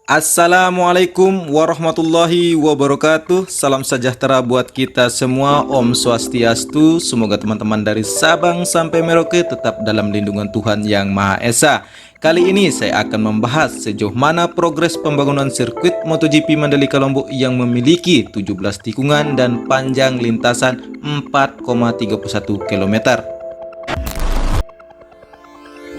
Assalamualaikum warahmatullahi wabarakatuh. Salam sejahtera buat kita semua. Om Swastiastu. Semoga teman-teman dari Sabang sampai Merauke tetap dalam lindungan Tuhan Yang Maha Esa. Kali ini saya akan membahas sejauh mana progres pembangunan sirkuit MotoGP Mandalika Lombok yang memiliki 17 tikungan dan panjang lintasan 4,31 km.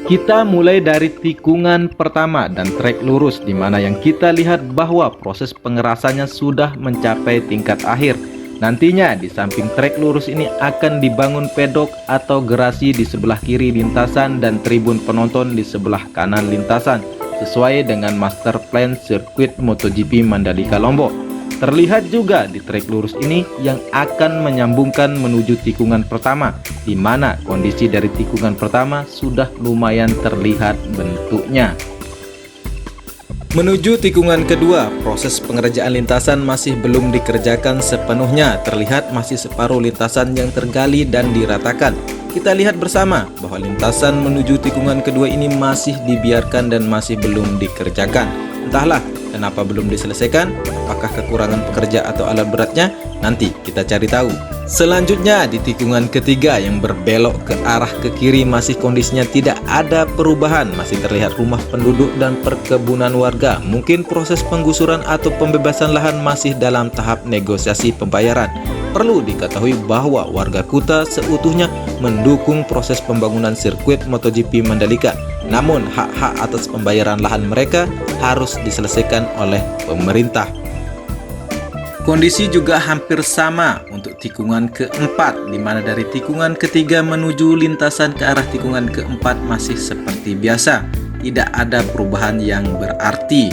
Kita mulai dari tikungan pertama dan trek lurus, di mana yang kita lihat bahwa proses pengerasannya sudah mencapai tingkat akhir. Nantinya di samping trek lurus ini akan dibangun pedok atau gerasi di sebelah kiri lintasan dan tribun penonton di sebelah kanan lintasan, sesuai dengan master plan sirkuit MotoGP Mandalika Lombok. Terlihat juga di trek lurus ini yang akan menyambungkan menuju tikungan pertama, di mana kondisi dari tikungan pertama sudah lumayan terlihat bentuknya. Menuju tikungan kedua, proses pengerjaan lintasan masih belum dikerjakan sepenuhnya. Terlihat masih separuh lintasan yang tergali dan diratakan. Kita lihat bersama bahwa lintasan menuju tikungan kedua ini masih dibiarkan dan masih belum dikerjakan. Entahlah kenapa belum diselesaikan, apakah kekurangan pekerja atau alat beratnya? Nanti kita cari tahu. Selanjutnya di tikungan ketiga yang berbelok ke arah ke kiri masih kondisinya tidak ada perubahan. Masih terlihat rumah penduduk dan perkebunan warga. Mungkin proses penggusuran atau pembebasan lahan masih dalam tahap negosiasi pembayaran. Perlu diketahui bahwa warga Kuta seutuhnya mendukung proses pembangunan sirkuit MotoGP Mandalika. Namun hak-hak atas pembayaran lahan mereka harus diselesaikan oleh pemerintah. Kondisi juga hampir sama untuk tikungan keempat, di mana dari tikungan ketiga menuju lintasan ke arah tikungan keempat masih seperti biasa, tidak ada perubahan yang berarti.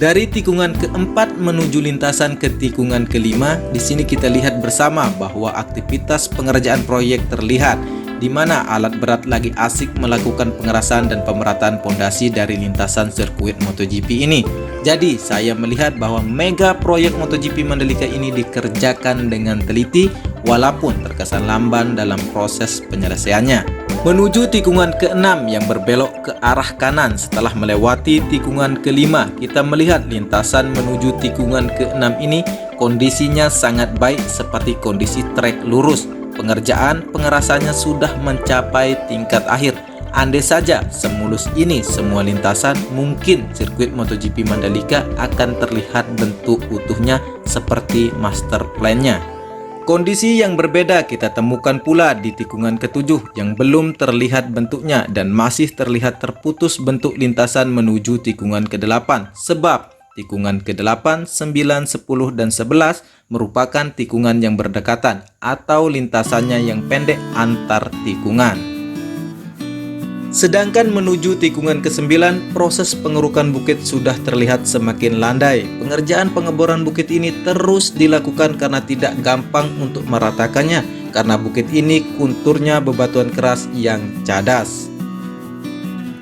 Dari tikungan keempat menuju lintasan ke tikungan kelima, di sini kita lihat bersama bahwa aktivitas pengerjaan proyek terlihat, di mana alat berat lagi asik melakukan pengerasan dan pemerataan pondasi dari lintasan sirkuit MotoGP ini. Jadi saya melihat bahwa mega proyek MotoGP Mandalika ini dikerjakan dengan teliti, walaupun terkesan lamban dalam proses penyelesaiannya. Menuju tikungan ke-6 yang berbelok ke arah kanan setelah melewati tikungan kelima, kita melihat lintasan menuju tikungan ke-6 ini kondisinya sangat baik seperti kondisi trek lurus. Pengerjaan pengerasannya sudah mencapai tingkat akhir. Andai saja semulus ini semua lintasan, mungkin sirkuit MotoGP Mandalika akan terlihat bentuk utuhnya seperti master plan-nya. Kondisi yang berbeda kita temukan pula di tikungan ke-7 yang belum terlihat bentuknya dan masih terlihat terputus bentuk lintasan menuju tikungan ke-8, sebab tikungan ke-8, 9, 10, dan 11 merupakan tikungan yang berdekatan atau lintasannya yang pendek antar tikungan. Sedangkan menuju tikungan ke-9, proses pengerukan bukit sudah terlihat semakin landai. Pengerjaan pengeboran bukit ini terus dilakukan karena tidak gampang untuk meratakannya, karena bukit ini konturnya bebatuan keras yang cadas.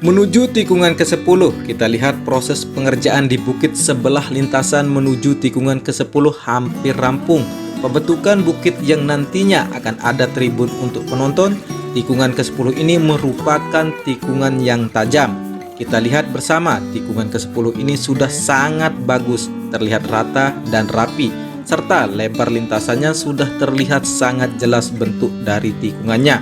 Menuju tikungan ke-10, kita lihat proses pengerjaan di bukit sebelah lintasan menuju tikungan ke-10 hampir rampung. Pembentukan bukit yang nantinya akan ada tribun untuk penonton. Tikungan ke-10 ini merupakan tikungan yang tajam. Kita lihat bersama, tikungan ke-10 ini sudah sangat bagus, terlihat rata dan rapi, serta lebar lintasannya sudah terlihat sangat jelas bentuk dari tikungannya.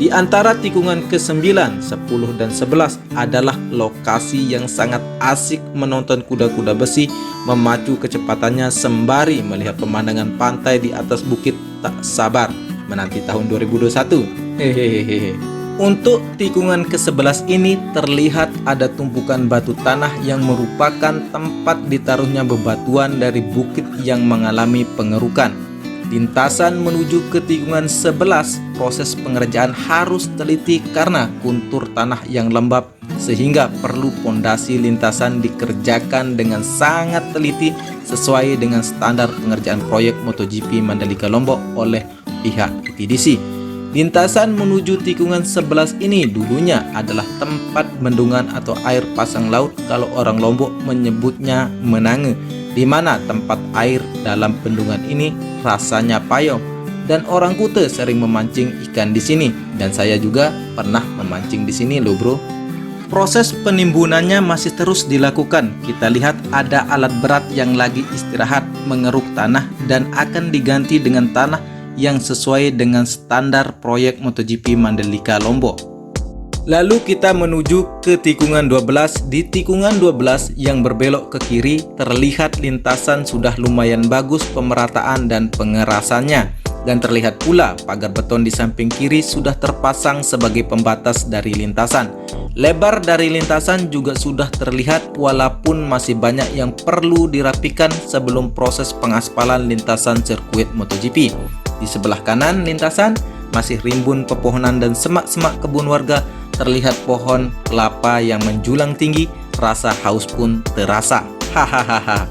Di antara tikungan ke-9, 10, dan 11 adalah lokasi yang sangat asik menonton kuda-kuda besi memacu kecepatannya sembari melihat pemandangan pantai di atas bukit. Tak sabar menanti tahun 2021. Hehehe. Untuk tikungan ke-11 ini terlihat ada tumpukan batu tanah yang merupakan tempat ditaruhnya bebatuan dari bukit yang mengalami pengerukan. Lintasan menuju ke tikungan 11, proses pengerjaan harus teliti karena kontur tanah yang lembab, sehingga perlu pondasi lintasan dikerjakan dengan sangat teliti sesuai dengan standar pengerjaan proyek MotoGP Mandalika Lombok oleh pihak ITDC. Lintasan menuju tikungan 11 ini dulunya adalah tempat bendungan atau air pasang laut, kalau orang Lombok menyebutnya menange, di mana tempat air dalam bendungan ini rasanya payung dan orang Kuta sering memancing ikan di sini, dan saya juga pernah memancing di sini loh bro. Proses penimbunannya masih terus dilakukan. Kita lihat ada alat berat yang lagi istirahat mengeruk tanah dan akan diganti dengan tanah yang sesuai dengan standar proyek MotoGP Mandalika Lombok. Lalu kita menuju ke tikungan 12. Di tikungan 12 yang berbelok ke kiri terlihat lintasan sudah lumayan bagus pemerataan dan pengerasannya. Dan terlihat pula pagar beton di samping kiri sudah terpasang sebagai pembatas dari lintasan. Lebar dari lintasan juga sudah terlihat walaupun masih banyak yang perlu dirapikan sebelum proses pengaspalan lintasan sirkuit MotoGP. Di sebelah kanan lintasan masih rimbun pepohonan dan semak-semak kebun warga. Terlihat pohon kelapa yang menjulang tinggi, rasa haus pun terasa. Hahaha.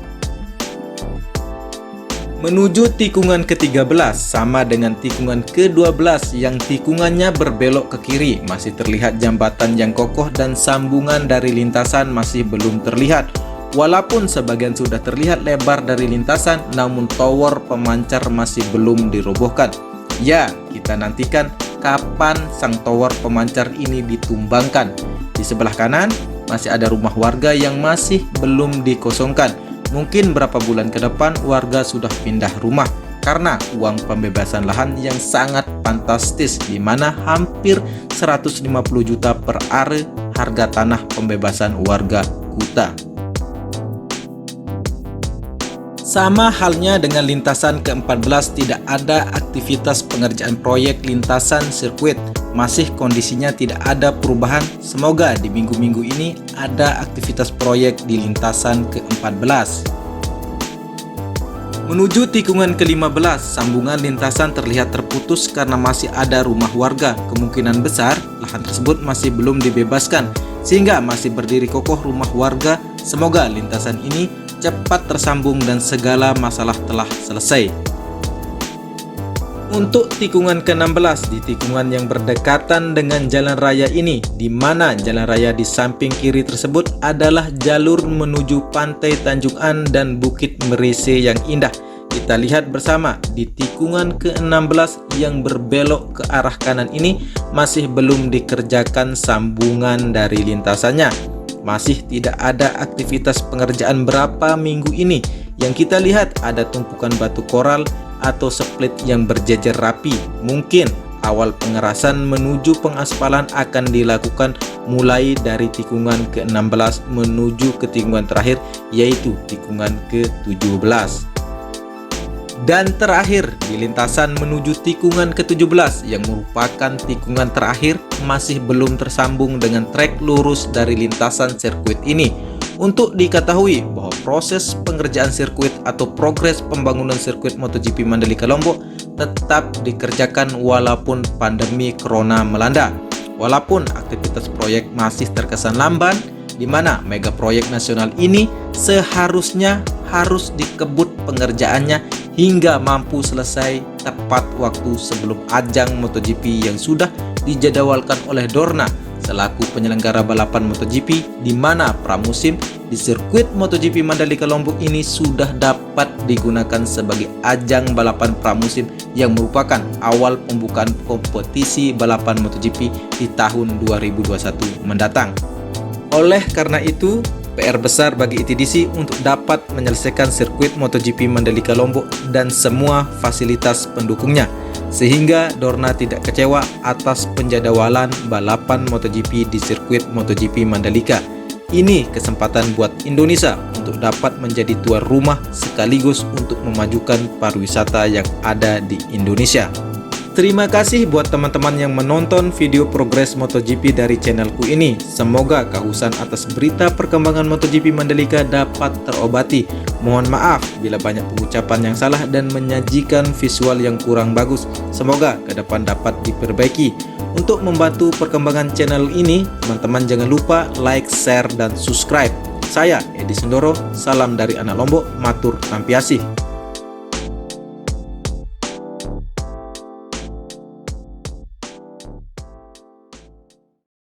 Menuju tikungan ke-13 sama dengan tikungan ke-12 yang tikungannya berbelok ke kiri. Masih terlihat jembatan yang kokoh dan sambungan dari lintasan masih belum terlihat. Walaupun sebagian sudah terlihat lebar dari lintasan, namun tower pemancar masih belum dirobohkan. Ya, kita nantikan kapan sang tower pemancar ini ditumbangkan. Di sebelah kanan masih ada rumah warga yang masih belum dikosongkan. Mungkin berapa bulan ke depan warga sudah pindah rumah karena uang pembebasan lahan yang sangat fantastis, di mana hampir 150 juta per are harga tanah pembebasan warga Kuta. Sama halnya dengan lintasan ke-14, tidak ada aktivitas pengerjaan proyek lintasan sirkuit. Masih kondisinya tidak ada perubahan. Semoga di minggu-minggu ini ada aktivitas proyek di lintasan ke-14. Menuju tikungan ke-15, sambungan lintasan terlihat terputus karena masih ada rumah warga. Kemungkinan besar lahan tersebut masih belum dibebaskan, sehingga masih berdiri kokoh rumah warga. Semoga lintasan ini cepat tersambung dan segala masalah telah selesai. Untuk tikungan ke-16, di tikungan yang berdekatan dengan jalan raya ini, di mana jalan raya di samping kiri tersebut adalah jalur menuju Pantai Tanjung An dan Bukit Merise yang indah. Kita lihat bersama di tikungan ke-16 yang berbelok ke arah kanan ini masih belum dikerjakan sambungan dari lintasannya. Masih tidak ada aktivitas pengerjaan berapa minggu ini. Yang kita lihat ada tumpukan batu koral atau split yang berjejer rapi. Mungkin awal pengerasan menuju pengaspalan akan dilakukan mulai dari tikungan ke-16 menuju ke tikungan terakhir, yaitu tikungan ke-17. Dan terakhir di lintasan menuju tikungan ke-17 yang merupakan tikungan terakhir masih belum tersambung dengan trek lurus dari lintasan sirkuit ini. Untuk diketahui bahwa proses pengerjaan sirkuit atau progres pembangunan sirkuit MotoGP Mandalika Lombok tetap dikerjakan walaupun pandemi corona melanda. Walaupun aktivitas proyek masih terkesan lamban, di mana mega proyek nasional ini seharusnya harus dikebut pengerjaannya hingga mampu selesai tepat waktu sebelum ajang MotoGP yang sudah dijadwalkan oleh Dorna selaku penyelenggara balapan MotoGP, di mana pramusim di sirkuit MotoGP Mandalika Lombok ini sudah dapat digunakan sebagai ajang balapan pramusim yang merupakan awal pembukaan kompetisi balapan MotoGP di tahun 2021 mendatang. Oleh karena itu, PR besar bagi ITDC untuk dapat menyelesaikan sirkuit MotoGP Mandalika Lombok dan semua fasilitas pendukungnya, sehingga Dorna tidak kecewa atas penjadwalan balapan MotoGP di sirkuit MotoGP Mandalika. Ini kesempatan buat Indonesia untuk dapat menjadi tuan rumah sekaligus untuk memajukan pariwisata yang ada di Indonesia. Terima kasih buat teman-teman yang menonton video progres MotoGP dari channelku ini. Semoga kehausan atas berita perkembangan MotoGP Mandalika dapat terobati. Mohon maaf bila banyak pengucapan yang salah dan menyajikan visual yang kurang bagus. Semoga ke depan dapat diperbaiki. Untuk membantu perkembangan channel ini, teman-teman jangan lupa like, share, dan subscribe. Saya Edi Sindoro, salam dari anak Lombok, matur nampiasih.